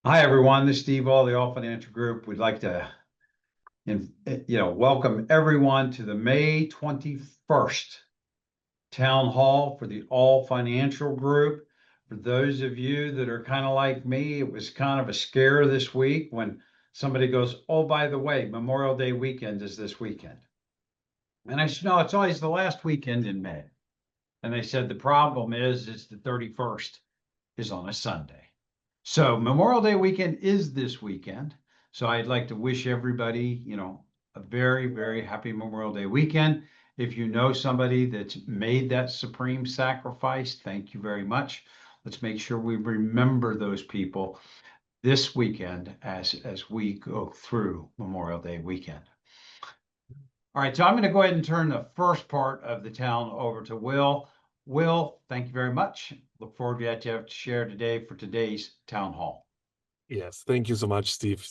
Hi, everyone. This is Steve All, the All Financial Group. We'd like to, welcome everyone to the May 21st Town Hall for the All Financial Group. For those of you that are kind of like me, it was kind of a scare this week when somebody goes, "Oh, by the way, Memorial Day weekend is this weekend." And I said, "No, it's always the last weekend in May." And they said, "The problem is it's the 31st is on a Sunday." So Memorial Day weekend is this weekend. So I'd like to wish everybody, a very, very happy Memorial Day weekend. If you know somebody that's made that supreme sacrifice, thank you very much. Let's make sure we remember those people this weekend as we go through Memorial Day weekend. All right, so I'm going to go ahead and turn the first part of the town over to Will. Will, thank you very much. Look forward to what you have to share today for today's town hall. Yes, thank you so much, Steve.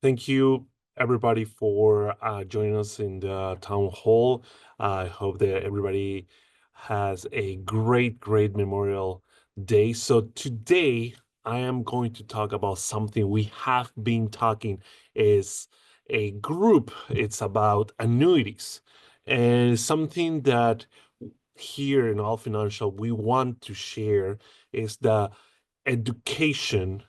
Thank you everybody for joining us in the town hall. I hope that everybody has a great Memorial Day. So today I am going to talk about something we have been talking is a group. It's about annuities and something that here in All Financial we want to share is the education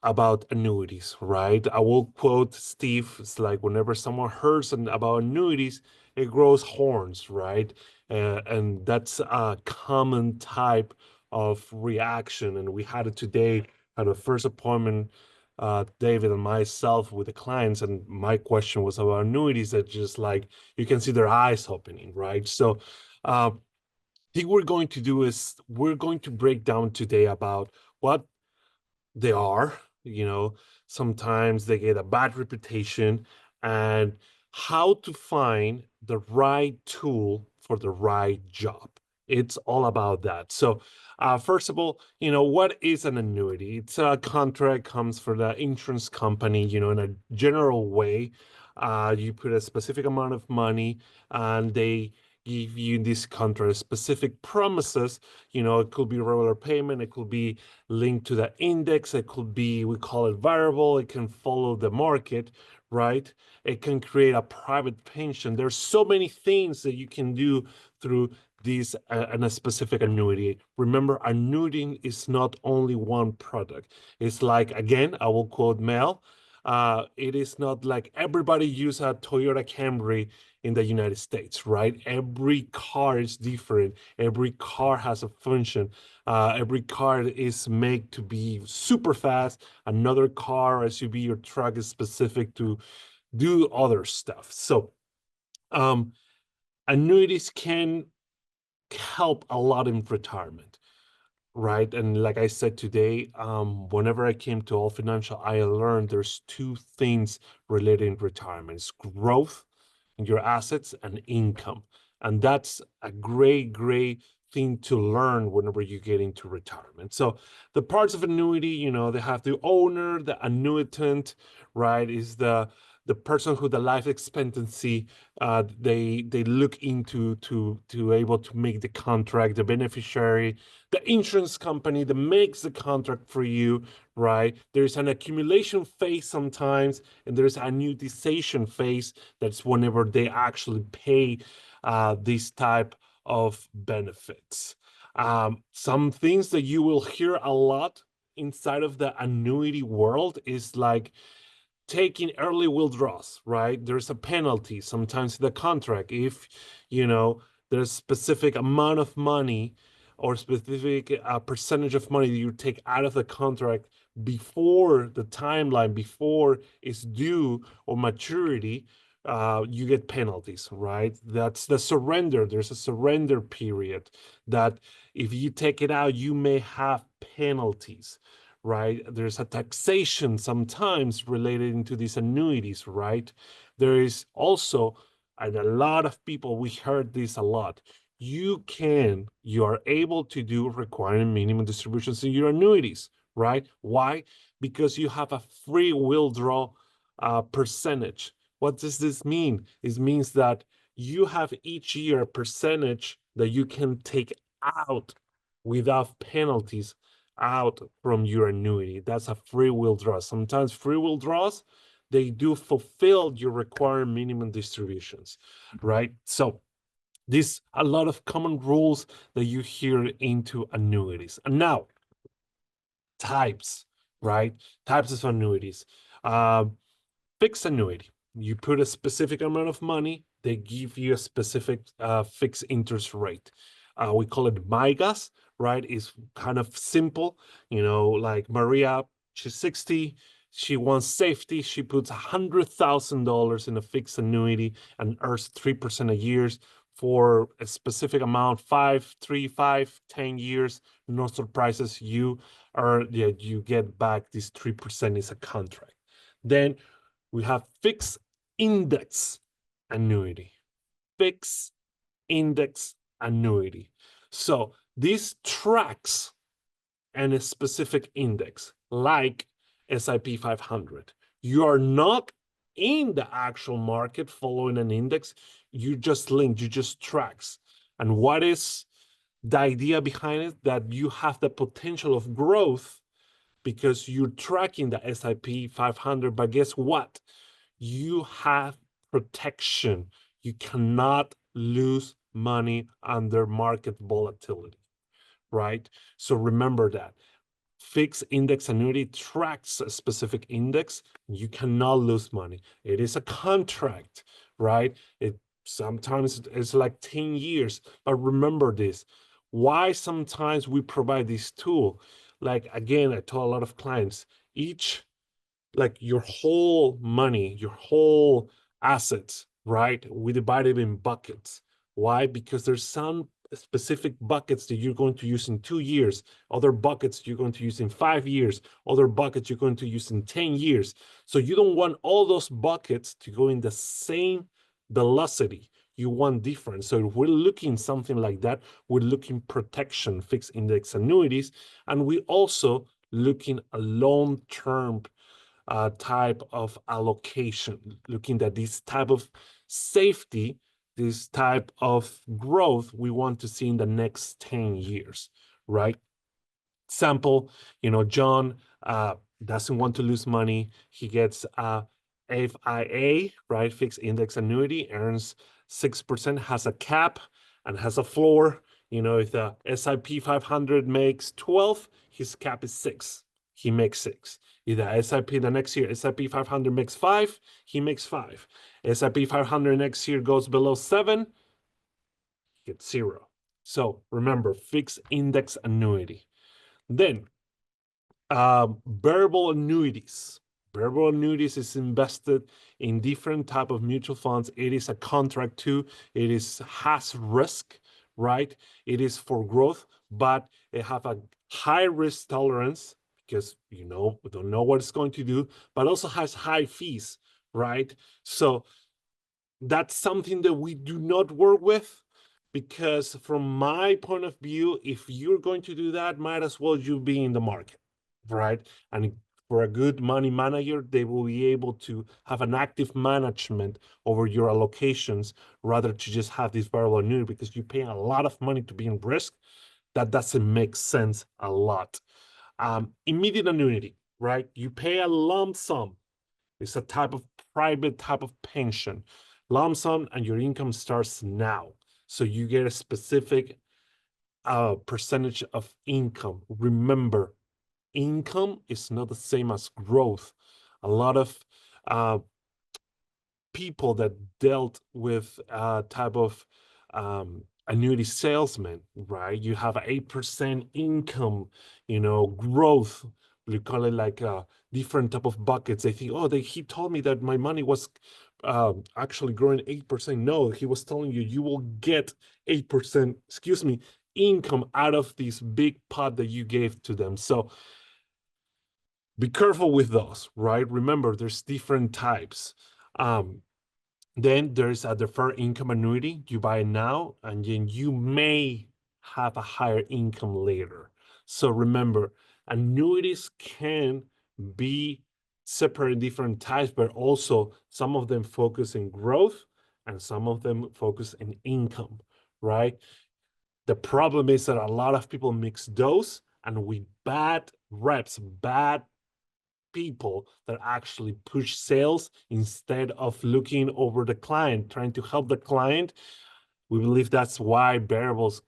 about annuities, right? I will quote Steve. It's like whenever someone hears about annuities, it grows horns, right? And that's a common type of reaction. And we had it today at a first appointment, David and myself with the clients. And my question was about annuities that just like you can see their eyes opening, right? So, I think we're going to do is we're going to break down today about what they are. You know, sometimes they get a bad reputation and how to find the right tool for the right job. It's all about that. So, first of all, what is an annuity? It's a contract comes for the insurance company, in a general way. You put a specific amount of money and they give you in this contract specific promises. It could be regular payment, it could be linked to the index. It could be, we call it variable. It can follow the market, right? It can create a private pension. There's so many things that you can do through these and a specific annuity. Remember, annuity is not only one product. It's like, again, I will quote Mel. It is not like everybody use a Toyota Camry in the United States, right? Every car is different. Every car has a function. Every car is made to be super fast. Another car, SUV, or truck is specific to do other stuff. So, annuities can help a lot in retirement, right? And like I said today, whenever I came to All Financial, I learned there's two things related in retirement: it's growth in your assets and income. And that's a great thing to learn whenever you get into retirement. So the parts of annuity, they have the owner, the annuitant, right? Is the person who the life expectancy they look into to able to make the contract, the beneficiary, the insurance company that makes the contract for you, right? There's an accumulation phase sometimes, and there's an annuitization phase. That's whenever they actually pay this type of benefits. Some things that you will hear a lot inside of the annuity world is like taking early withdrawals, right? There's a penalty sometimes in the contract if there's specific amount of money or specific percentage of money that you take out of the contract before the timeline, before it's due or maturity. You get penalties, right? That's the surrender. There's a surrender period that if you take it out, you may have penalties, right? There's a taxation sometimes related into these annuities, right? There is also, and a lot of people, we heard this a lot, you are able to do requiring minimum distributions in your annuities, right? Why? Because you have a free withdrawal percentage. What does this mean? It means that you have each year a percentage that you can take out without penalties out from your annuity. That's a free will draw. Sometimes free will draws, they do fulfill your required minimum distributions, right? So these a lot of common rules that you hear into annuities. And now, types, right? Types of annuities. Fixed annuity. You put a specific amount of money, they give you a specific fixed interest rate. We call it MIGAs, right? It's kind of simple, like Maria, she's 60, she wants safety. She puts $100,000 in a fixed annuity and earns 3% a year for a specific amount, 5, 3, 5, 10 years. No surprises. You get back this 3% is a contract. Then we have fixed index annuity. Fixed index annuity. So this tracks a specific index like S&P 500. You are not in the actual market following an index. You just link, you just tracks. And what is the idea behind it? That you have the potential of growth because you're tracking the S&P 500. But guess what? You have protection. You cannot lose money under market volatility, right? So remember that. Fixed index annuity tracks a specific index. You cannot lose money. It is a contract, right? It sometimes it's like 10 years, but remember this. Why sometimes we provide this tool? Like, again, I tell a lot of clients, like your whole money, your whole assets, right? We divide it in buckets. Why? Because there's some specific buckets that you're going to use in 2 years, other buckets you're going to use in 5 years, other buckets you're going to use in 10 years. So you don't want all those buckets to go in the same velocity. You want different. So if we're looking something like that, we're looking protection, fixed index annuities, and we also looking a long-term type of allocation, looking at this type of safety, this type of growth we want to see in the next 10 years, right? Sample, John doesn't want to lose money. He gets FIA, right? Fixed index annuity, earns 6%, has a cap and has a floor. If the S&P 500 makes 12, his cap is 6. He makes 6. If the S&P the next year, S&P 500 makes 5, he makes 5. S&P 500 next year goes below 7, he gets 0. So remember, fixed index annuity. Then variable annuities. Variable annuities is invested in different type of mutual funds. It is a contract too. It has risk, right? It is for growth, but it have a high risk tolerance because we don't know what it's going to do, but also has high fees, right? So that's something that we do not work with, because from my point of view, if you're going to do that, might as well you be in the market, right? And for a good money manager, they will be able to have an active management over your allocations rather to just have this variable annuity, because you're paying a lot of money to be in risk. That doesn't make sense a lot. Immediate annuity, right? You pay a lump sum. It's a private type of pension. Lump sum, and your income starts now. So you get a specific percentage of income. Remember, income is not the same as growth. A lot of people that dealt with type of annuity salesman, right? You have 8% income, growth. We call it like different type of buckets. They think, he told me that my money was actually growing 8%. No, he was telling you will get 8%, income out of this big pot that you gave to them. So be careful with those, right? Remember, there's different types. Then there's a deferred income annuity. You buy it now, and then you may have a higher income later. So remember, annuities can be separate in different types, but also some of them focus in growth and some of them focus in income, right? The problem is that a lot of people mix those, and we bad reps, bad people that actually push sales instead of looking over the client, trying to help the client. We believe that's why the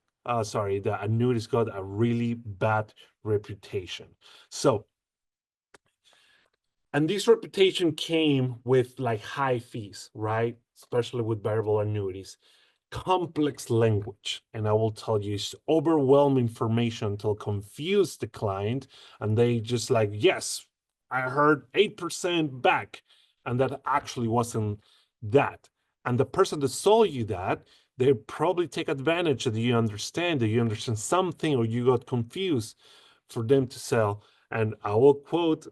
annuities got a really bad reputation. So, and this reputation came with like high fees, right? Especially with variable annuities, complex language. And I will tell you, it's overwhelming information to confuse the client. And they just like, yes, I heard 8% back. And that actually wasn't that. And the person that sold you that, they probably take advantage that you understand something, or you got confused for them to sell. And I will quote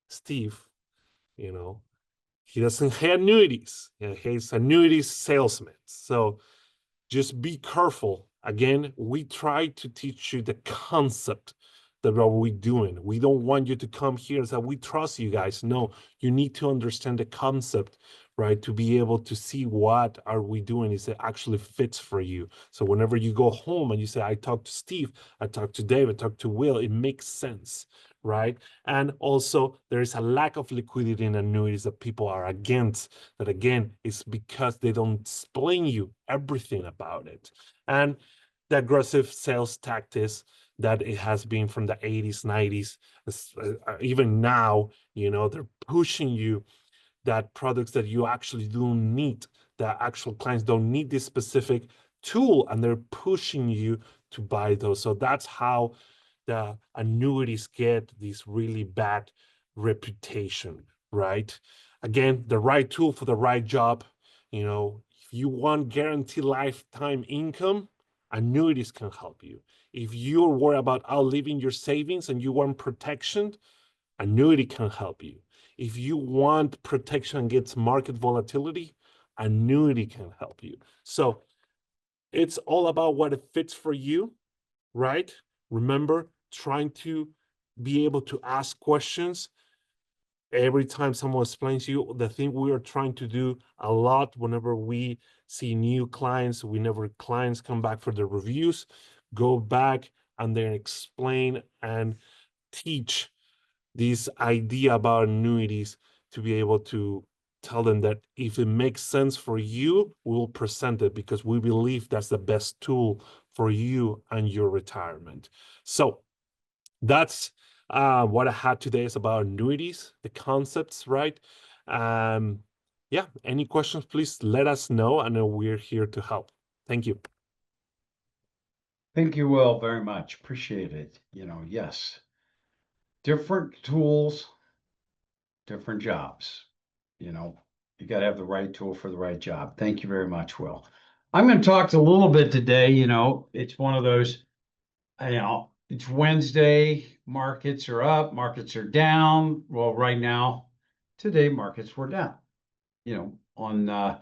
Steve, he doesn't hate annuities. He's annuities salesman. So just be careful. Again, we try to teach you the concept that what we're doing. We don't want you to come here and say, we trust you guys. No, you need to understand the concept, right? To be able to see what are we doing is it actually fits for you. So whenever you go home and you say, I talked to Steve, I talked to David, I talked to Will, it makes sense, right? And also there is a lack of liquidity in annuities that people are against. That again is because they don't explain you everything about it. And the aggressive sales tactics that it has been from the 80s, 90s, even now, they're pushing you that products that you actually don't need, that actual clients don't need this specific tool, and they're pushing you to buy those. So that's how the annuities get this really bad reputation, right? Again, the right tool for the right job. If you want guaranteed lifetime income, annuities can help you. If you're worried about outliving your savings and you want protection, annuity can help you. If you want protection against market volatility, annuity can help you. So it's all about what it fits for you, right? Remember, trying to be able to ask questions every time someone explains you. The thing we are trying to do a lot whenever we see new clients, whenever clients come back for the reviews, go back and then explain and teach this idea about annuities, to be able to tell them that if it makes sense for you, we'll present it, because we believe that's the best tool for you and your retirement. So that's what I had today, is about annuities, the concepts, right? Yeah, any questions, please let us know. I know we're here to help. Thank you. Thank you, Will, very much. Appreciate it. Yes. Different tools, different jobs. You got to have the right tool for the right job. Thank you very much, Will. I'm going to talk a little bit today. It's one of those, it's Wednesday, markets are up, markets are down. Well, right now, today, markets were down. On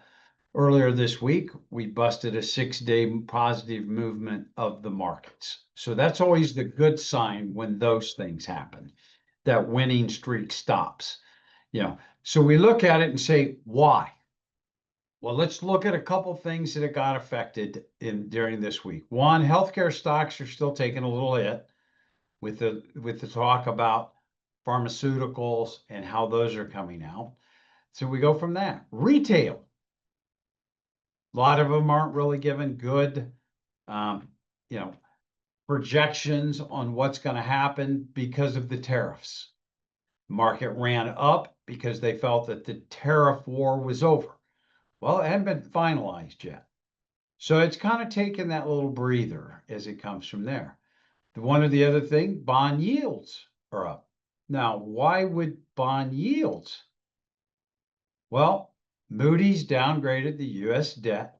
earlier this week, we busted a 6-day positive movement of the markets. So that's always the good sign when those things happen, that winning streak stops. So we look at it and say, why? Well, let's look at a couple things that have got affected during this week. One, healthcare stocks are still taking a little hit with the talk about pharmaceuticals and how those are coming out. So we go from that. Retail. A lot of them aren't really given good, projections on what's going to happen because of the tariffs. Market ran up because they felt that the tariff war was over. Well, it hadn't been finalized yet. So it's kind of taken that little breather as it comes from there. One of the other thing, bond yields are up. Now, why would bond yields? Well, Moody's downgraded the U.S. debt.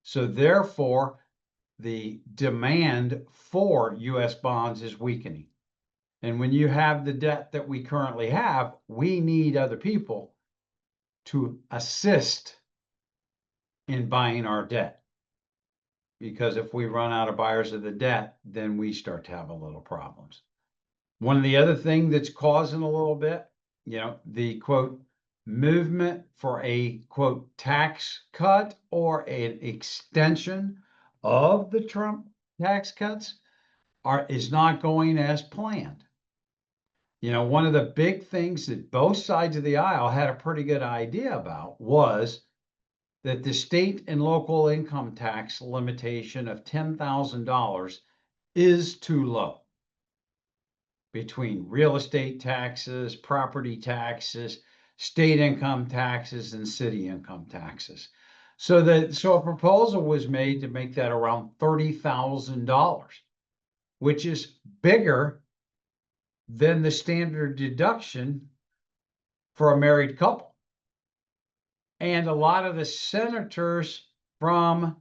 So therefore, the demand for U.S. bonds is weakening. And when you have the debt that we currently have, we need other people to assist in buying our debt. Because if we run out of buyers of the debt, then we start to have a little problems. One of the other things that's causing a little bit, the quote, movement for a quote, tax cut or an extension of the Trump tax cuts. is not going as planned. You know, one of the big things that both sides of the aisle had a pretty good idea about was that the state and local income tax limitation of $10,000 is too low between real estate taxes, property taxes, state income taxes, and city income taxes. So a proposal was made to make that around $30,000, which is bigger than the standard deduction for a married couple. And a lot of the senators from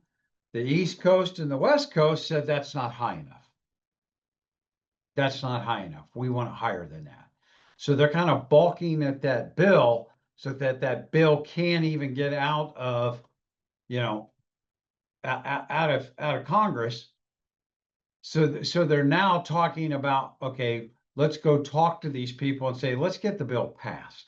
the East Coast and the West Coast said that's not high enough. That's not high enough. We want it higher than that. So they're kind of balking at that bill so that that bill can't even get out of, you know, out of Congress. So they're now talking about, okay, let's go talk to these people and say, let's get the bill passed.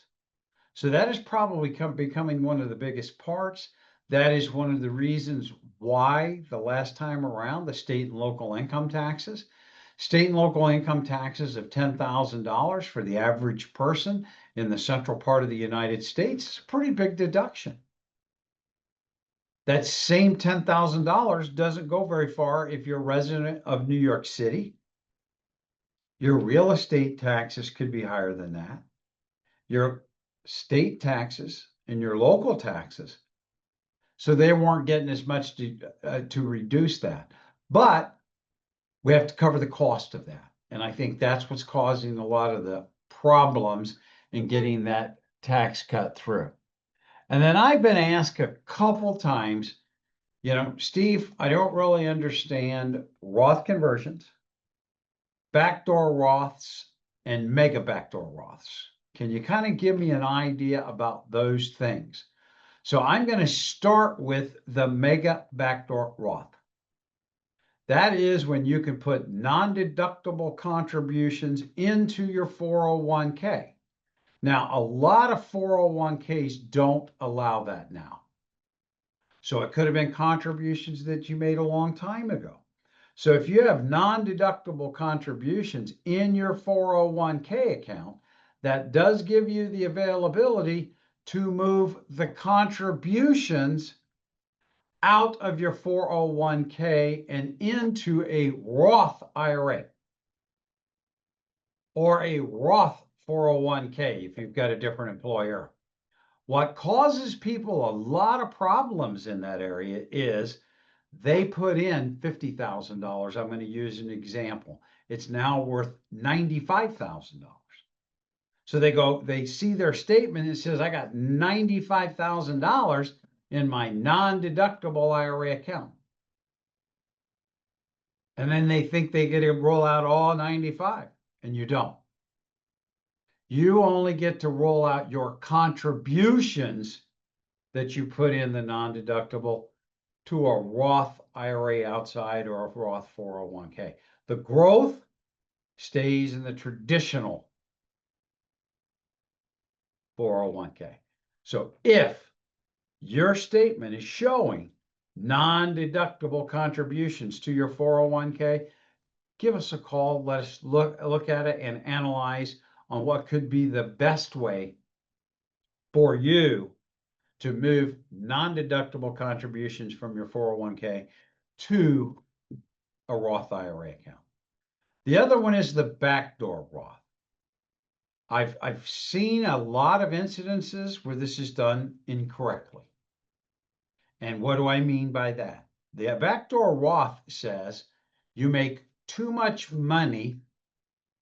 So that is probably becoming one of the biggest parts. That is one of the reasons why the last time around, the state and local income taxes of $10,000 for the average person in the central part of the United States is a pretty big deduction. That same $10,000 doesn't go very far if you're a resident of New York City. Your real estate taxes could be higher than that. Your state taxes and your local taxes. So they weren't getting as much to reduce that. But we have to cover the cost of that. And I think that's what's causing a lot of the problems in getting that tax cut through. And then I've been asked a couple times, you know, Steve, I don't really understand Roth conversions, backdoor Roths, and mega backdoor Roths. Can you kind of give me an idea about those things? So I'm going to start with the mega backdoor Roth. That is when you can put non-deductible contributions into your 401k. Now, a lot of 401ks don't allow that now. So it could have been contributions that you made a long time ago. So if you have non-deductible contributions in your 401k account, that does give you the availability to move the contributions out of your 401k and into a Roth IRA or a Roth 401k if you've got a different employer. What causes people a lot of problems in that area is they put in $50,000. I'm going to use an example. It's now worth $95,000. So they see their statement. It says, I got $95,000 in my non-deductible IRA account. And then they think they get to roll out all 95, and you don't. You only get to roll out your contributions that you put in the non-deductible to a Roth IRA outside or a Roth 401k. The growth stays in the traditional 401k. So if your statement is showing non-deductible contributions to your 401k, give us a call. Let us look at it and analyze on what could be the best way for you to move non-deductible contributions from your 401k to a Roth IRA account. The other one is the backdoor Roth. I've seen a lot of incidences where this is done incorrectly. And what do I mean by that? The backdoor Roth says you make too much money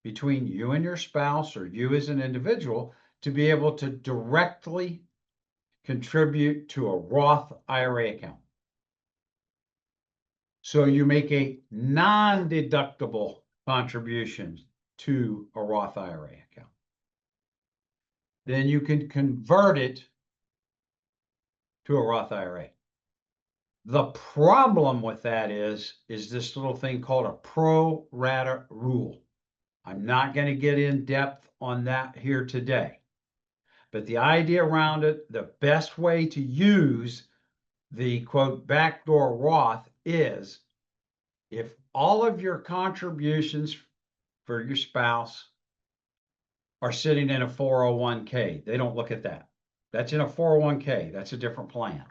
between you and your spouse or you as an individual to be able to directly contribute to a Roth IRA account. So you make a non-deductible contribution to a Roth IRA account. Then you can convert it to a Roth IRA. The problem with that is this little thing called a pro rata rule. I'm not going to get in depth on that here today. But the idea around it, the best way to use the quote backdoor Roth is if all of your contributions for your spouse are sitting in a 401k. They don't look at that. That's in a 401k. That's a different plan.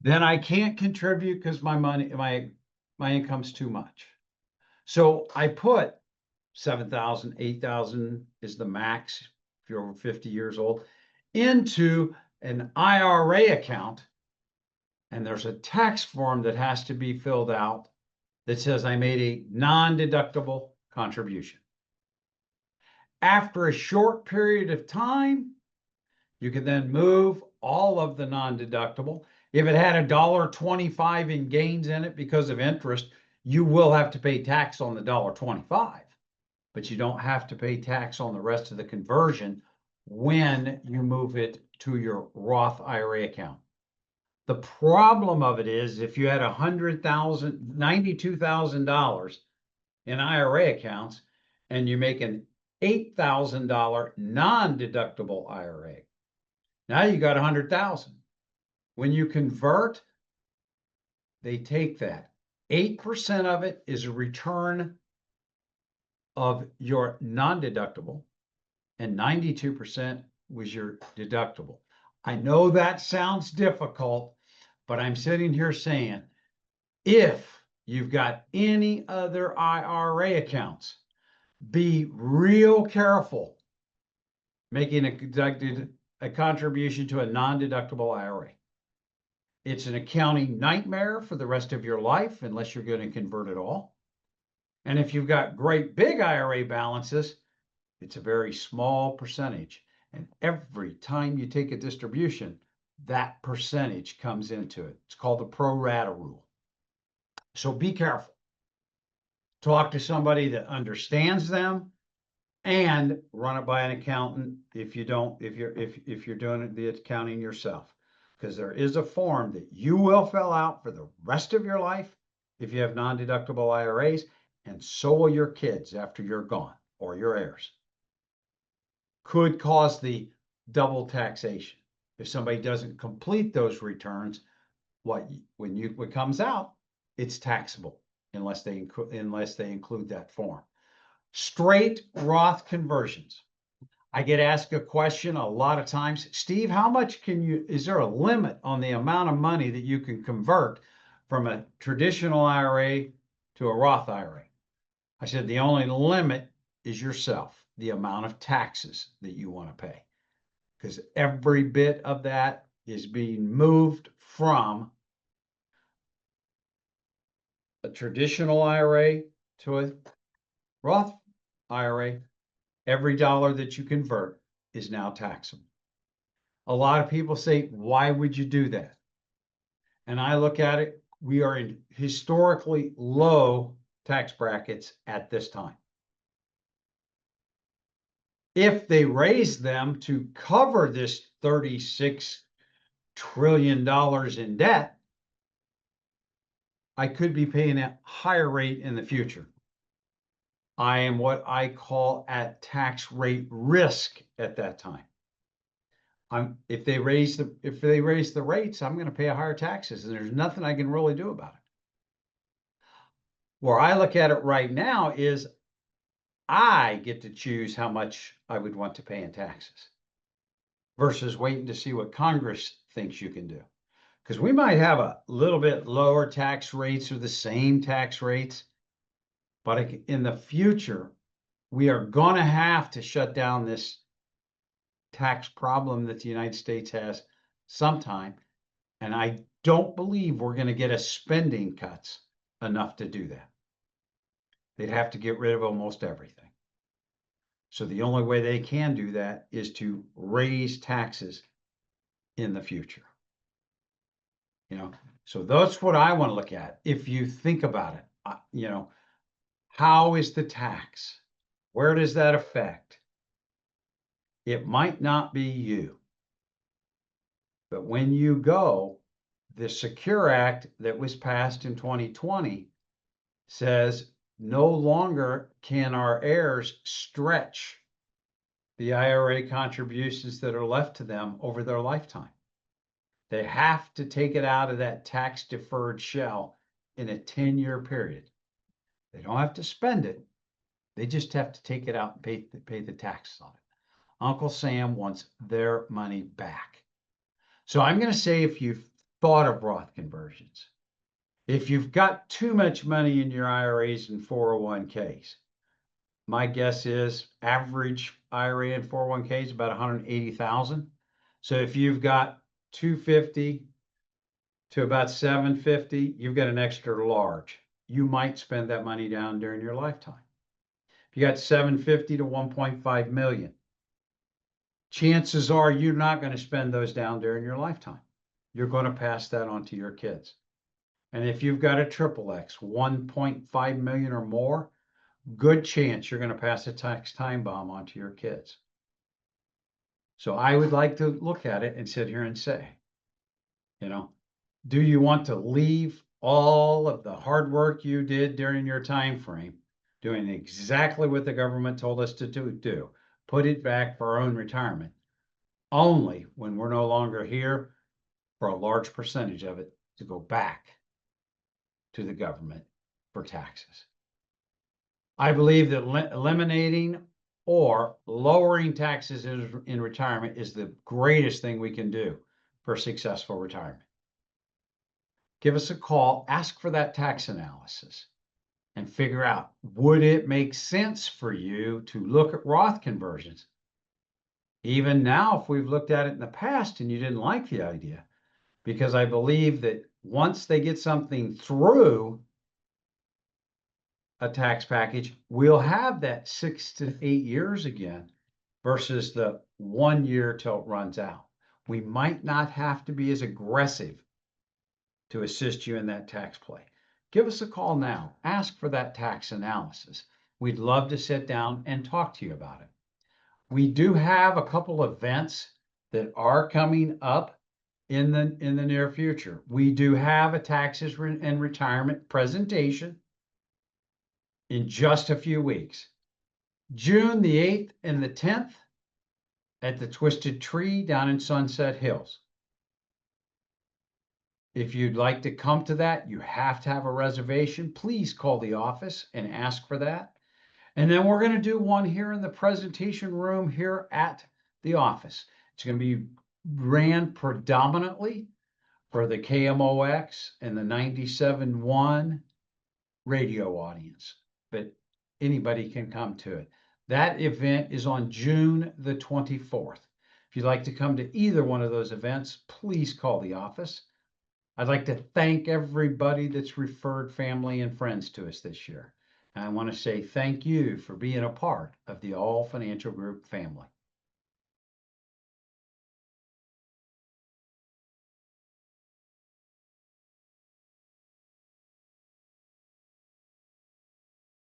Then I can't contribute because my income's too much. So I put 7,000, 8,000 is the max if you're over 50 years old, into an IRA account. And there's a tax form that has to be filled out that says I made a non-deductible contribution. After a short period of time, you can then move all of the non-deductible. If it had $1.25 in gains in it because of interest, you will have to pay tax on the $1.25, but you don't have to pay tax on the rest of the conversion when you move it to your Roth IRA account. The problem of it is if you had $92,000 in IRA accounts and you make an $8,000 non-deductible IRA, now you got 100,000. When you convert, they take that. 8% of it is a return of your non-deductible, and 92% was your deductible. I know that sounds difficult, but I'm sitting here saying, if you've got any other IRA accounts, be real careful making a contribution to a non-deductible IRA. It's an accounting nightmare for the rest of your life, unless you're going to convert it all. And if you've got great big IRA balances, it's a very small percentage. And every time you take a distribution, that percentage comes into it. It's called the pro rata rule. So be careful. Talk to somebody that understands them, and run it by an accountant if you're doing the accounting yourself. Because there is a form that you will fill out for the rest of your life if you have non-deductible IRAs, and so will your kids after you're gone, or your heirs. Could cause the double taxation. If somebody doesn't complete those returns, what comes out, it's taxable unless they include that form. Straight Roth conversions. I get asked a question a lot of times, Steve, how much is there a limit on the amount of money that you can convert from a traditional IRA to a Roth IRA? I said, the only limit is yourself, the amount of taxes that you want to pay, because every bit of that is being moved from a traditional IRA to a Roth IRA. Every dollar that you convert is now taxable. A lot of people say, why would you do that? And I look at it, we are in historically low tax brackets at this time. If they raise them to cover this $36 trillion in debt, I could be paying a higher rate in the future. I am what I call at tax rate risk at that time. If they raise the rates, I'm going to pay higher taxes, and there's nothing I can really do about it. Where I look at it right now is I get to choose how much I would want to pay in taxes versus waiting to see what Congress thinks you can do. Because we might have a little bit lower tax rates or the same tax rates, but in the future, we are going to have to shut down this tax problem that the United States has sometime. And I don't believe we're going to get a spending cuts enough to do that. They'd have to get rid of almost everything. So the only way they can do that is to raise taxes in the future. So that's what I want to look at. If you think about it, how is the tax? Where does that affect? It might not be you. But when you go, the Secure Act that was passed in 2020 says no longer can our heirs stretch the IRA contributions that are left to them over their lifetime. They have to take it out of that tax deferred shell in a 10-year period. They don't have to spend it. They just have to take it out and pay the taxes on it. Uncle Sam wants their money back. So I'm going to say, if you've thought of Roth conversions, if you've got too much money in your IRAs and 401ks, my guess is average IRA and 401k is about 180,000. So if you've got 250 to about 750, you've got an extra large. You might spend that money down during your lifetime. If you got 750 to 1.5 million, chances are you're not going to spend those down during your lifetime. You're going to pass that on to your kids. And if you've got a triple X, 1.5 million or more, good chance you're going to pass a tax time bomb on to your kids. So I would like to look at it and sit here and say, do you want to leave all of the hard work you did during your time frame doing exactly what the government told us to do, put it back for our own retirement, only when we're no longer here for a large percentage of it to go back to the government for taxes? I believe that eliminating or lowering taxes in retirement is the greatest thing we can do for successful retirement. Give us a call, ask for that tax analysis, and figure out, would it make sense for you to look at Roth conversions? Even now, if we've looked at it in the past and you didn't like the idea, because I believe that once they get something through a tax package, we'll have that 6 to 8 years again versus the 1 year till it runs out. We might not have to be as aggressive to assist you in that tax play. Give us a call now. Ask for that tax analysis. We'd love to sit down and talk to you about it. We do have a couple of events that are coming up in the near future. We do have a taxes and retirement presentation in just a few weeks. June the 8th and the 10th at the Twisted Tree down in Sunset Hills. If you'd like to come to that, you have to have a reservation. Please call the office and ask for that. And then we're going to do one here in the presentation room here at the office. It's going to be ran predominantly for the KMOX and the 97.1 radio audience, but anybody can come to it. That event is on June the 24th. If you'd like to come to either one of those events, please call the office. I'd like to thank everybody that's referred family and friends to us this year. And I want to say thank you for being a part of the All Financial Group family.